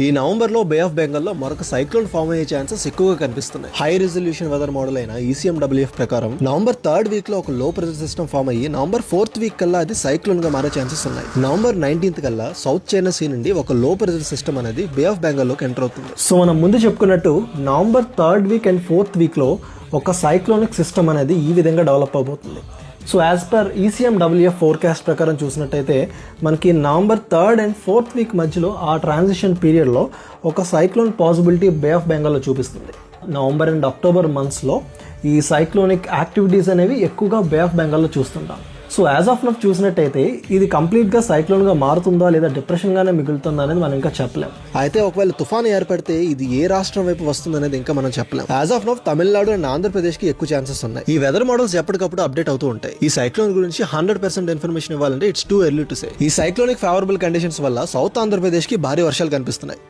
ఈ నవంబర్ లో బే ఆఫ్ బెంగాల్ లో మరొక సైక్లోన్ ఫామ్ అయ్యే ఛాన్సెస్ ఎక్కువగా కనిపిస్తున్నాయి. హై రిజల్యూషన్ వెదర్ మోడల్ అయిన ECMWF ప్రకారం నవంబర్ 3rd వీక్ లో ఒక లో ప్రెజర్ సిస్టమ్ ఫామ్ అయ్యి నవంబర్ 4th వీక్ కల్లా అది సైక్లోన్ గా మారే ఛాన్సెస్ ఉన్నాయి. నవంబర్ 19th కల్లా సౌత్ చైనా సీ నుండి ఒక లో ప్రెజర్ సిస్టమ్ అనేది బే ఆఫ్ బెంగాల్ లోకి ఎంటర్ అవుతుంది. సో మనం ముందు చెప్పుకున్నట్టు November 3rd week and 4th week లో ఒక సైక్లోనిక్ సిస్టమ్ అనేది ఈ విధంగా డెవలప్ అవబోతుంది. So as per ECMWF forecast ప్రకారం చూసినట్టయితే మనకి November 3rd and 4th week మధ్యలో ఆ ట్రాన్సిషన్ పీరియడ్లో ఒక సైక్లోన్ పాసిబిలిటీ బే ఆఫ్ బెంగాల్లో చూపిస్తుంది. నవంబర్ అండ్ అక్టోబర్ మంత్స్లో ఈ సైక్లోనిక్ యాక్టివిటీస్ అనేవి ఎక్కువగా బే ఆఫ్ బెంగాల్లో చూస్తుంటాం. సో యాజ్ ఆఫ్ నవ్ చూసినట్టయితే ఇది కంప్లీట్గా సైక్లోన్గా మారుతుందా లేదా డిప్రెషన్గానే మిగులుతుందా అనేది మనం ఇంకా చెప్పలేం. అయితే ఒకవేళ తుఫాను ఏర్పడితే ఇది ఏ రాష్ట్రం వైపు వస్తుంది అనేది ఇంకా మనం చెప్పలేం. As of now Tamil Nadu and ఆంధ్రప్రదేశ్కి ఎక్కువ ఛాన్సెస్ ఉన్నాయి. ఈ వెదర్ మోడల్స్ ఎప్పటికప్పుడు అప్డేట్ అవుతూ ఉంటాయి. ఈ సైక్లోన్ గురించి 100% ఇన్ఫర్మేషన్ ఇవ్వాలంటే it's too early to say. ఈ సైక్లోనిక్ ఫేవరబుల్ కండిషన్స్ వల్ల సౌత్ ఆంధ్రప్రదేశ్కి భారీ వర్షాలు కనిపిస్తున్నాయి.